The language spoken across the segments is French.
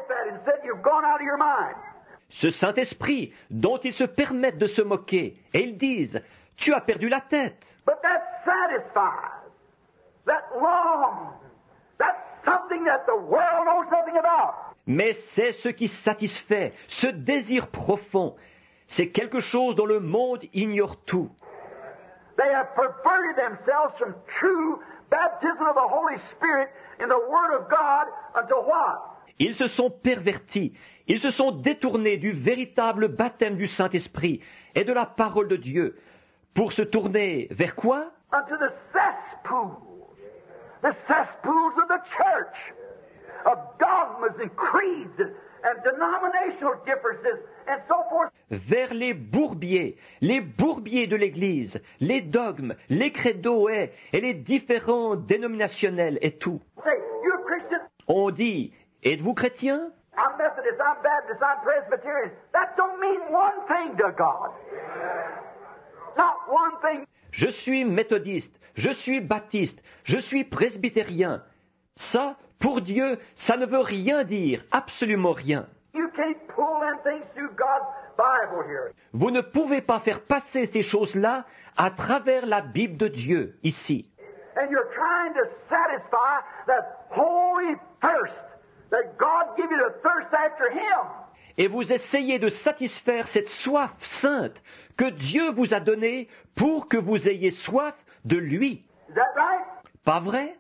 at that and said, "You've gone out of your mind." Ce Saint-Esprit dont ils se permettent de se moquer, et ils disent « Tu as perdu la tête ». But that satisfies, that longs, that's something that the world knows nothing about. Mais c'est ce qui satisfait, ce désir profond. C'est quelque chose dont le monde ignore tout. They have perverted themselves from true baptism of the Holy Spirit in the Word of God unto what? Ils se sont pervertis, ils se sont détournés du véritable baptême du Saint-Esprit et de la parole de Dieu pour se tourner vers quoi? Unto the cesspools of the church, of dogmas and creeds and denominational differences and so forth. Vers les bourbiers de l'Église, les dogmes, les credos et les différents dénominationnels et tout. Say, you're Christian? On dit, êtes-vous chrétien? I'm Methodist, I'm Baptist, I'm Presbyterian. That don't mean one thing to God. Not one thing. Je suis méthodiste, je suis baptiste, je suis presbytérien. Ça, pour Dieu, ça ne veut rien dire, absolument rien. You can't pull them things through God's Bible here. Vous ne pouvez pas faire passer ces choses-là à travers la Bible de Dieu, ici. And you're trying to satisfy that holy thirst that God give you to thirst after Him. Et vous essayez de satisfaire cette soif sainte que Dieu vous a donnée pour que vous ayez soif de lui. Is that right? Pas vrai?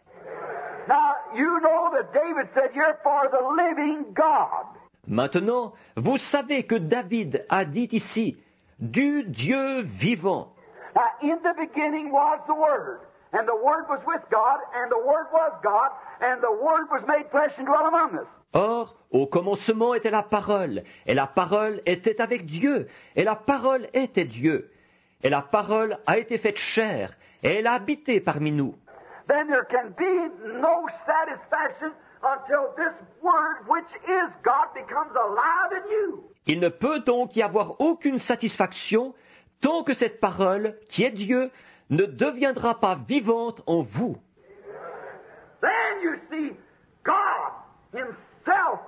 Now, you know that David said, "You're for the living God." Maintenant, vous savez que David a dit ici, du Dieu vivant. Now, in the beginning was the Word, and the Word was with God, and the Word was God, and the Word was made flesh and dwelt among us. Or, au commencement était la parole, et la parole était avec Dieu, et la parole était Dieu. Et la parole a été faite chair, et elle a habité parmi nous. Then there can be no satisfaction until this Word, which is God, becomes alive in you. Il ne peut donc y avoir aucune satisfaction tant que cette parole, qui est Dieu, ne deviendra pas vivante en vous. Then you see God Himself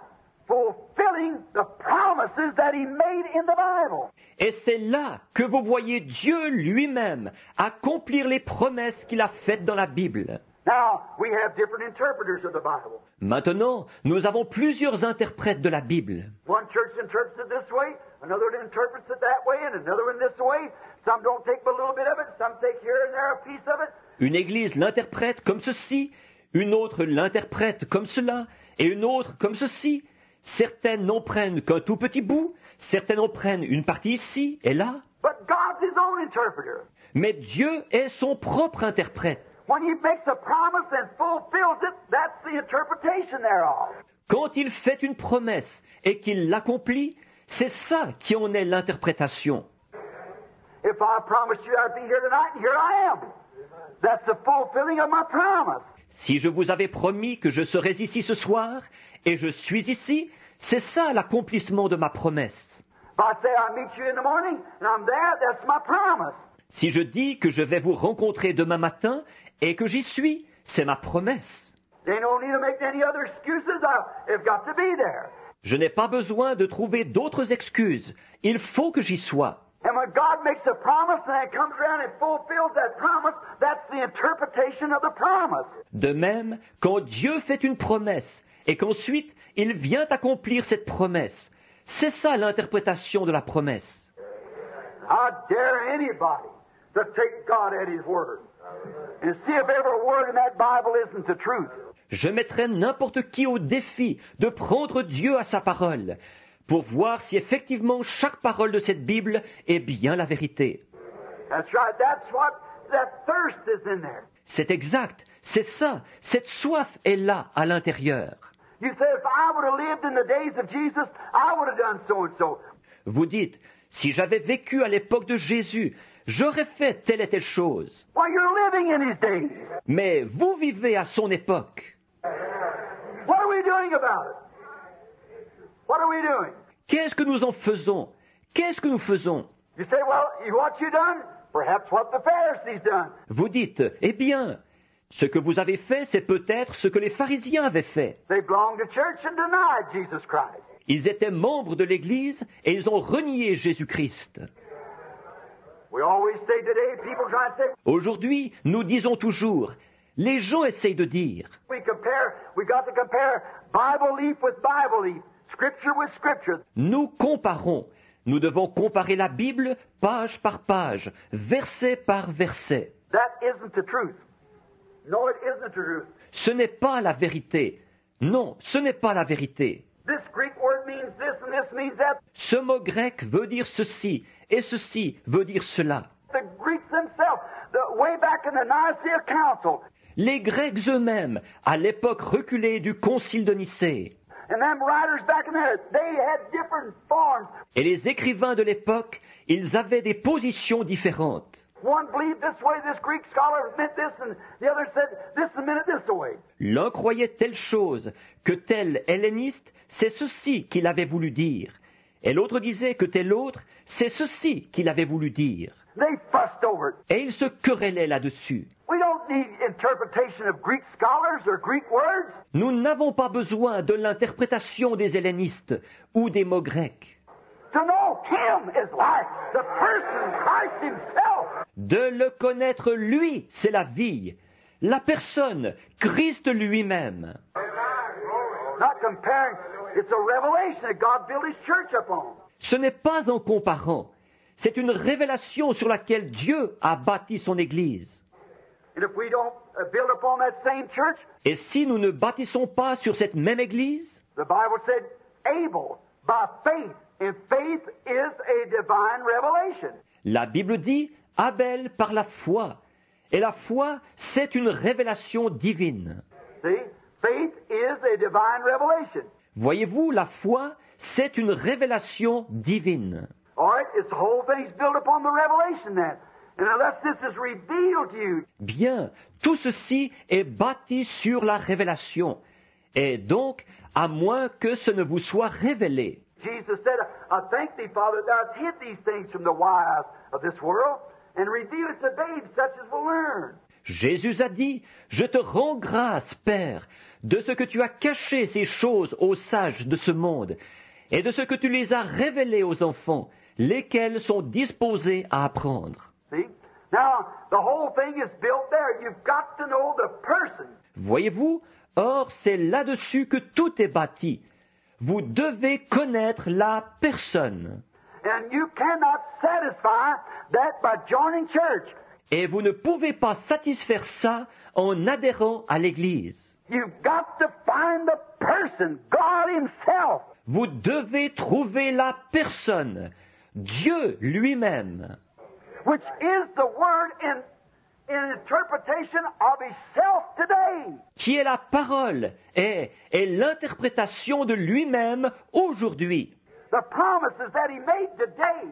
fulfilling the promises that He made in the Bible. Et c'est là que vous voyez Dieu lui-même accomplir les promesses qu'il a faites dans la Bible. Now, we have different interpreters of the Bible. Maintenant, nous avons plusieurs interprètes de la Bible. One church interprets it this way, another interprets it that way, and another one this way. Some don't take but a little bit of it, some take here and there a piece of it. Une église l'interprète comme ceci, une autre l'interprète comme cela, et une autre comme ceci. Certaines n'en prennent qu'un tout petit bout, certaines en prennent une partie ici et là. But God's His own interpreter. Mais Dieu est son propre interprète. When He makes a promise and fulfills it, that's the interpretation thereof. Quand il fait une promesse et qu'il l'accomplit, c'est ça qui en est l'interprétation. If I promised you I'd be here tonight, and here I am. That's the fulfilling of my promise. Si je vous avais promis que je serais ici ce soir, et je suis ici, c'est ça l'accomplissement de ma promesse. If I say I'll meet you in the morning, and I'm there, that's my promise. Si je dis que je vais vous rencontrer demain matin, et que j'y suis, c'est ma promesse. There ain't no need to make any other excuses. I've got to be there. Je n'ai pas besoin de trouver d'autres excuses. Il faut que j'y sois. And when God makes a promise and then comes around and fulfills that promise, that's the interpretation of the promise. De même, quand Dieu fait une promesse et qu'ensuite il vient accomplir cette promesse, c'est ça l'interprétation de la promesse. I dare anybody to take God at His word and see if every word in that Bible isn't the truth. Je mettrai n'importe qui au défi de prendre Dieu à sa parole pour voir si effectivement chaque parole de cette Bible est bien la vérité. That's right. That's what that thirst is in there. C'est exact, c'est ça, cette soif est là à l'intérieur. You say, if I would have lived in the days of Jesus, I would have done so and so. Vous dites, si j'avais vécu à l'époque de Jésus, j'aurais fait telle et telle chose. Well, you're living in His days. Mais vous vivez à son époque. What are we doing about it? What are we doing? Qu'est-ce que nous en faisons? Qu'est-ce que nous faisons? You say, well, what you done? Perhaps what the Pharisees done. Vous dites, eh bien, Ce que vous avez fait, c'est peut-être ce que les pharisiens avaient fait. They belonged to church and denied Jesus Christ. Ils étaient membres de l'Église et ils ont renié Jésus-Christ. We always say today, people try to say, Aujourd'hui, nous disons toujours, les gens essayent de dire, we got to compare Bible leaf with Bible leaf, Scripture with Scripture. nous comparons. Nous devons comparer la Bible page par page, verset par verset. That isn't the truth. No, it isn't the truth. Ce n'est pas la vérité. Non, ce n'est pas la vérité. This Greek word means this and this means that. Ce mot grec veut dire ceci, et ceci veut dire cela. The Greeks themselves, way back in the Nicene Council, Les Grecs eux-mêmes, à l'époque reculée du Concile de Nicée, and them writers back in there, they had different forms. et les écrivains de l'époque, ils avaient des positions différentes. One believed this way, this Greek scholar meant this, and the other said this and meant it this way. L'un croyait telle chose, que tel helléniste, c'est ceci qu'il avait voulu dire. Et l'autre disait que tel autre, c'est ceci qu'il avait voulu dire. They fussed over it. Et ils se querellaient là-dessus. We don't need interpretation of Greek scholars or Greek words. Nous n'avons pas besoin de l'interprétation des hellénistes ou des mots grecs. To know Him is life, the person, Christ Himself. De le connaître, lui, c'est la vie. La personne, Christ lui-même. Not comparing, it's a revelation that God built His church upon. Ce n'est pas en comparant. C'est une révélation sur laquelle Dieu a bâti son Église. And if we don't build upon that same church, Et si nous ne bâtissons pas sur cette même Église, the Bible said, Abel, by faith, and faith is a divine revelation. la Bible dit Abel par la foi. Et la foi, c'est une révélation divine. See? Faith is a divine revelation. Voyez-vous, la foi, c'est une révélation divine. All right, it's the whole thing's built upon the revelation then. And unless this is revealed to you, Bien, tout ceci est bâti sur la révélation. Et donc, à moins que ce ne vous soit révélé. Jesus said, I thank thee, Father, thou hast hid these things from the wise of this world and revealed it to babes such as will learn. Jésus a dit, je te rends grâce, Père, de ce que tu as caché ces choses aux sages de ce monde, et de ce que tu les as révélées aux enfants, lesquels sont disposés à apprendre. See? Now, the whole thing is built there. You've got to know the person. Voyez-vous, or c'est là-dessus que tout est bâti. Vous devez connaître la personne. And you cannot satisfy that by joining church. Et vous ne pouvez pas satisfaire ça en adhérant à l'Église. You've got to find the person, God Himself. Vous devez trouver la personne, Dieu lui-même, Which is the word in interpretation of Himself today. qui est la parole et l'interprétation de lui-même aujourd'hui. The promises that He made today,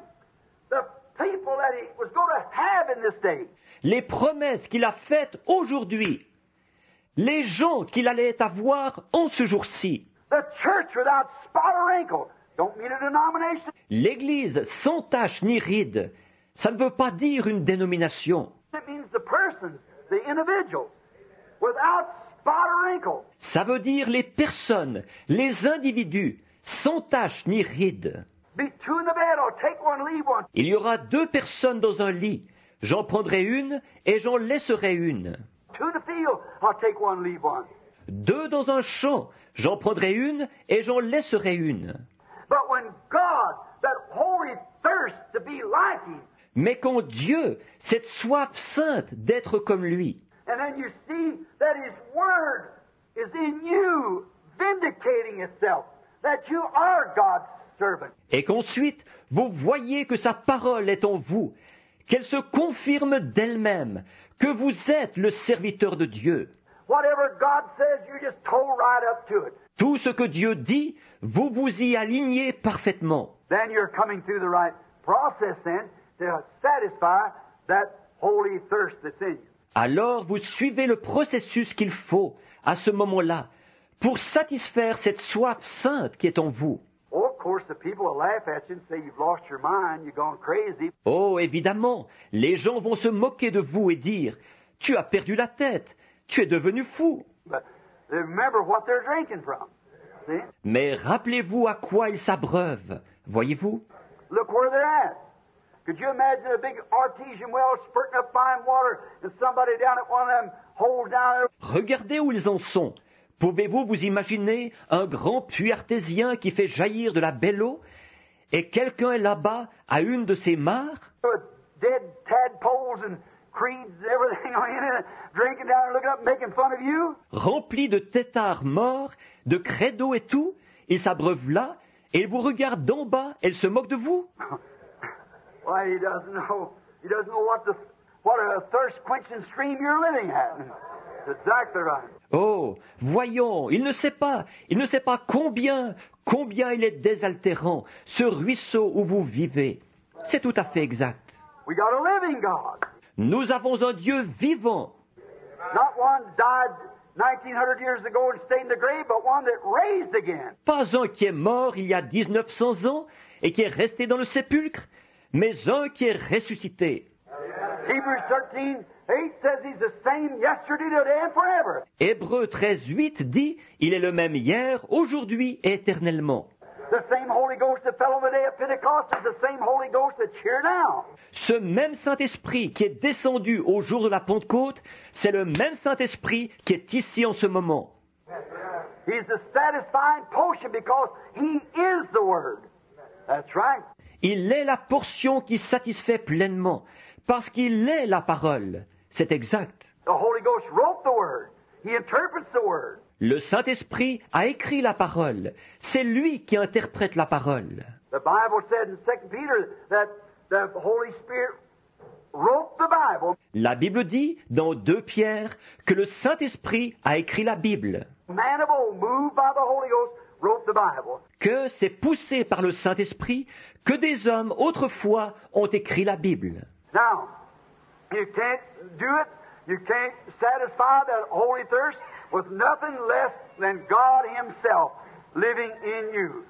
the people that He was going to have in this day. Les promesses qu'il a faites aujourd'hui, les gens qu'il allait avoir en ce jour-ci, The church without spot or wrinkle. Don't mean a denomination. l'Église sans tache ni ride, ça ne veut pas dire une dénomination, It means the persons, the individuals, without spot or wrinkle. ça veut dire les personnes, les individus, sans tache ni ride. Be two in the bed, or take one, leave one. Il y aura 2 personnes dans un lit, j'en prendrai une et j'en laisserai une. Two in the field, I'll take one, leave one. 2 dans un champ, j'en prendrai une et j'en laisserai une. But when God, that holy thirst to be like Him, Mais quand Dieu, cette soif sainte d'être comme lui, and then you see that His Word is in you, vindicating itself, that you are God's servant. et qu'ensuite vous voyez que sa parole est en vous, qu'elle se confirme d'elle-même, que vous êtes le serviteur de Dieu. Whatever God says, you just toe right up to it. Tout ce que Dieu dit, vous vous y alignez parfaitement. Then you're coming through the right process then to satisfy that holy thirst that's in you. Alors vous suivez le processus qu'il faut à ce moment-là pour satisfaire cette soif sainte qui est en vous. Oh, of course, the people will laugh at you and say you've lost your mind, you've gone crazy. Oh, évidemment, les gens vont se moquer de vous et dire « Tu as perdu la tête, tu es devenu fou. But they remember what they're drinking from. See? Mais rappelez-vous à quoi ils s'abreuvent, voyez-vous? Look where they're at. Could you imagine a big artesian well spurting up fine water and somebody down at one of them holes down there? Regardez où ils en sont. Pouvez-vous vous imaginer un grand puits artésien qui fait jaillir de la belle eau et quelqu'un est là-bas à une de ces mares? With dead tadpoles and creeds and everything in it, drinking down there, looking up, making fun of you? Remplis de têtards morts, de credos et tout, ils s'abreuvent là et ils vous regardent d'en bas et ils se moquent de vous. Why, he doesn't know. He doesn't know what a thirst-quenching stream you're living at. That's exactly right. Oh, voyons, il ne sait pas combien il est désaltérant, ce ruisseau où vous vivez. C'est tout à fait exact. We got a living God. Nous avons un Dieu vivant, Not one died 1900 years ago and stayed in the grave, but one that raised again. pas un qui est mort il y a 1900 ans et qui est resté dans le sépulcre, mais un qui est ressuscité. Hebrews 13:8 says he's the same yesterday, today, and forever. Hébreux 13:8 dit, il est le même hier, aujourd'hui et éternellement. The same Holy Ghost that fell on the day of Pentecost is the same Holy Ghost that's here now. Ce même Saint-Esprit qui est descendu au jour de la Pentecôte, c'est le même Saint-Esprit qui est ici en ce moment. He's the satisfying potion because he is the Word. That's right. Il est la portion qui satisfait pleinement, parce qu'il est la parole. C'est exact. The Holy Ghost wrote the Word. He interprets the Word. Le Saint-Esprit a écrit la parole. C'est lui qui interprète la parole. The Bible said in 2 Peter that the Holy Spirit wrote the Bible. La Bible dit, dans 2 Pierre, que le Saint-Esprit a écrit la Bible, Man of old, moved by the Holy Ghost, wrote the Bible. que c'est poussé par le Saint-Esprit que des hommes autrefois ont écrit la Bible. Now, you can't do it. You can't satisfy that holy thirst with nothing less than God Himself living in you,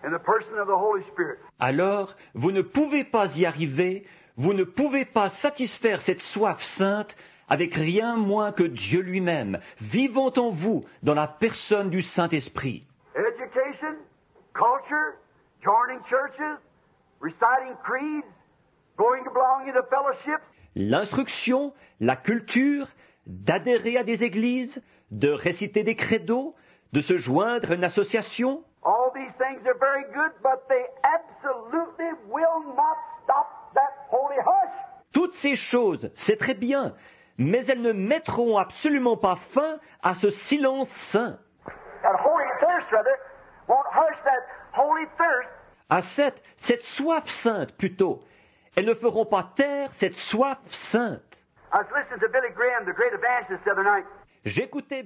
in the person of the Holy Spirit. Alors, vous ne pouvez pas y arriver, vous ne pouvez pas satisfaire cette soif sainte avec rien moins que Dieu lui-même, vivant en vous dans la personne du Saint-Esprit. Education, culture, joining churches, reciting creeds, going to belong into fellowships, L'instruction, la culture, d'adhérer à des églises, de réciter des credos, de se joindre à une association, all these things are very good, but they absolutely will not stop that holy hush. toutes ces choses, c'est très bien, mais elles ne mettront absolument pas fin à ce silence saint, That holy thirst, rather, won't hush that holy thirst. à cette soif sainte plutôt. Elles ne feront pas taire cette soif sainte. I was listening to Billy Graham, the great evangelist, the other night. J'écoutais